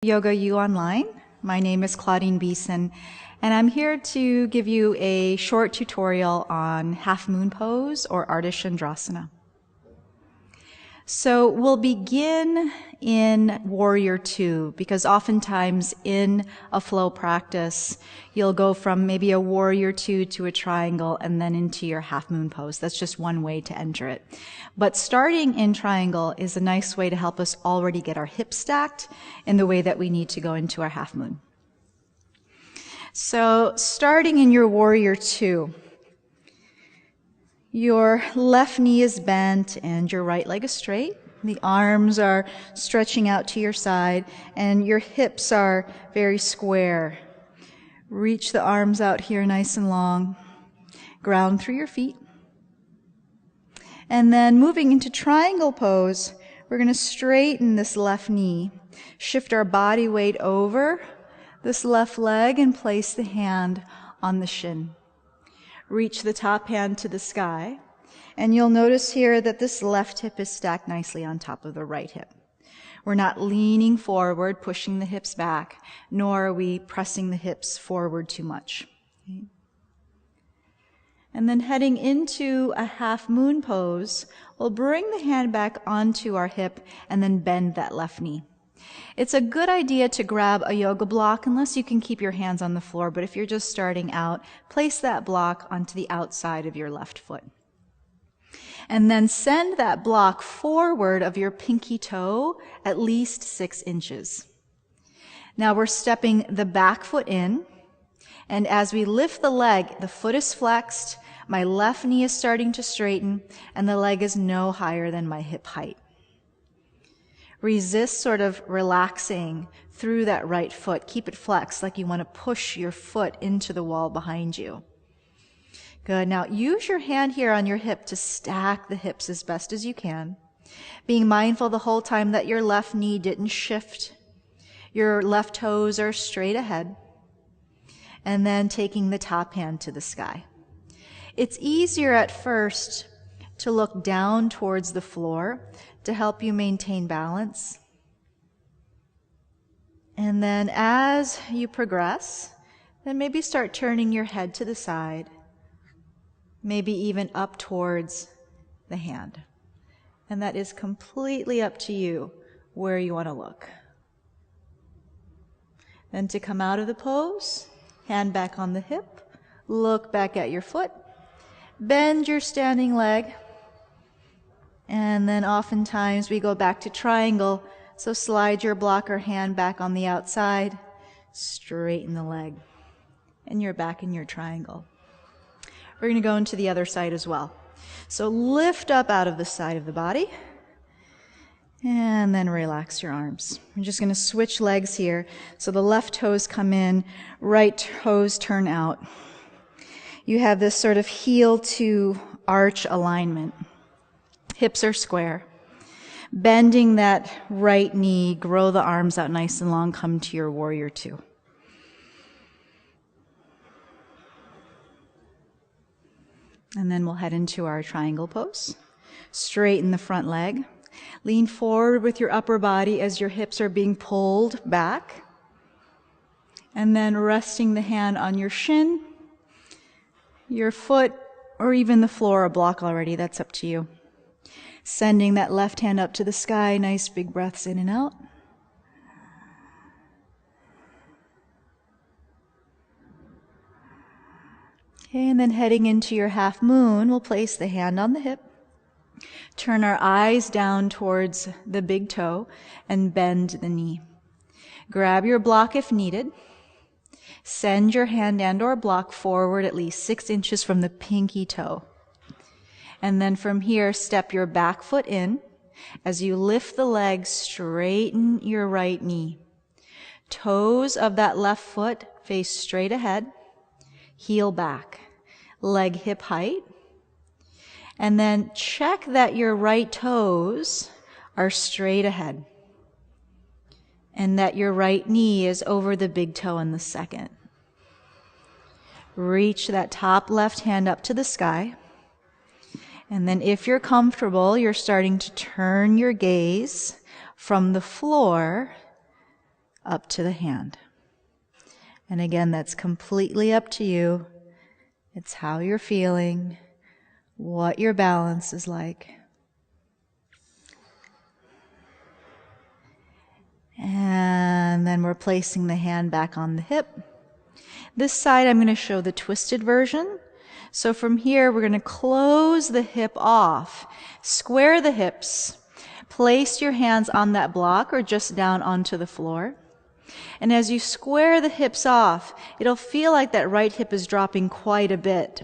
Yoga U Online. My name is Claudine Beeson, and I'm here to give you a short tutorial on half moon pose or Ardha Chandrasana. So we'll begin in Warrior Two, because oftentimes in a flow practice, you'll go from maybe a Warrior Two to a triangle and then into your half moon pose. That's just one way to enter it. But starting in triangle is a nice way to help us already get our hips stacked in the way that we need to go into our half moon. So starting in your Warrior Two, your left knee is bent and your right leg is straight. The arms are stretching out to your side and your hips are very square. Reach the arms out here nice and long. Ground through your feet. And then moving into triangle pose, we're going to straighten this left knee. Shift our body weight over this left leg and place the hand on the shin. Reach the top hand to the sky, and you'll notice here that this left hip is stacked nicely on top of the right hip. We're not leaning forward, pushing the hips back, nor are we pressing the hips forward too much. Okay. And then heading into a half moon pose, we'll bring the hand back onto our hip and then bend that left knee. It's a good idea to grab a yoga block unless you can keep your hands on the floor, but if you're just starting out, place that block onto the outside of your left foot. And then send that block forward of your pinky toe at least 6 inches. Now we're stepping the back foot in, and as we lift the leg, the foot is flexed, my left knee is starting to straighten, and the leg is no higher than my hip height. Resist sort of relaxing through that right foot. Keep it flexed like you want to push your foot into the wall behind you. Good. Now use your hand here on your hip to stack the hips as best as you can. Being mindful the whole time that your left knee didn't shift. Your left toes are straight ahead. And then taking the top hand to the sky. It's easier at first to look down towards the floor to help you maintain balance. And then as you progress, then maybe start turning your head to the side, maybe even up towards the hand. And that is completely up to you where you want to look. Then to come out of the pose, hand back on the hip, look back at your foot, bend your standing leg, and then oftentimes we go back to triangle, so slide your block or hand back on the outside, straighten the leg, and you're back in your triangle. We're going to go into the other side as well. So lift up out of the side of the body, and then relax your arms. We're just going to switch legs here. So the left toes come in, right toes turn out. You have this sort of heel to arch alignment. Hips are square. Bending that right knee, grow the arms out nice and long, come to your Warrior Two. And then we'll head into our triangle pose. Straighten the front leg. Lean forward with your upper body as your hips are being pulled back. And then resting the hand on your shin, your foot, or even the floor, a block already, that's up to you. Sending that left hand up to the sky, nice big breaths in and out. Okay, and then heading into your half moon, we'll place the hand on the hip, turn our eyes down towards the big toe, and bend the knee. Grab your block if needed. Send your hand and or block forward at least 6 inches from the pinky toe. And then from here, step your back foot in. As you lift the leg, straighten your right knee. Toes of that left foot face straight ahead. Heel back. Leg hip height. And then check that your right toes are straight ahead. And that your right knee is over the big toe in the second. Reach that top left hand up to the sky. And then if you're comfortable, you're starting to turn your gaze from the floor up to the hand. And again, that's completely up to you. It's how you're feeling, what your balance is like. And then we're placing the hand back on the hip. This side, I'm going to show the twisted version. So from here, we're going to close the hip off, square the hips, place your hands on that block or just down onto the floor. And as you square the hips off, it'll feel like that right hip is dropping quite a bit.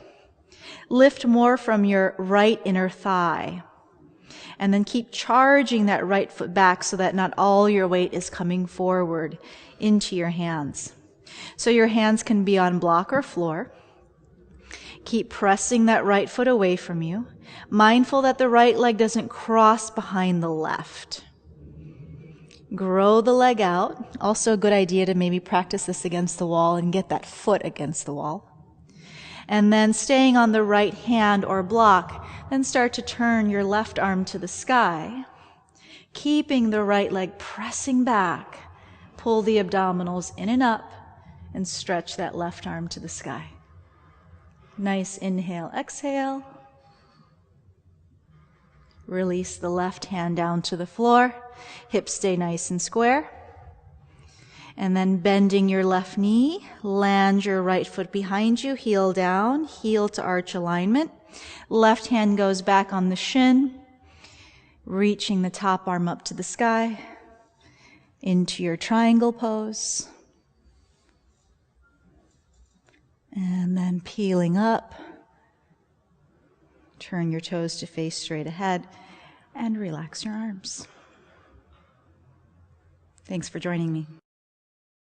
Lift more from your right inner thigh. And then keep charging that right foot back so that not all your weight is coming forward into your hands. So your hands can be on block or floor. Keep pressing that right foot away from you, mindful that the right leg doesn't cross behind the left. Grow the leg out. Also a good idea to maybe practice this against the wall and get that foot against the wall. And then staying on the right hand or block, then start to turn your left arm to the sky, keeping the right leg pressing back. Pull the abdominals in and up and stretch that left arm to the sky. Nice inhale, exhale. Release the left hand down to the floor. Hips stay nice and square. And then bending your left knee, land your right foot behind you, heel down, heel to arch alignment. Left hand goes back on the shin, reaching the top arm up to the sky, into your triangle pose. And then peeling up, turn your toes to face straight ahead, and relax your arms. Thanks for joining me.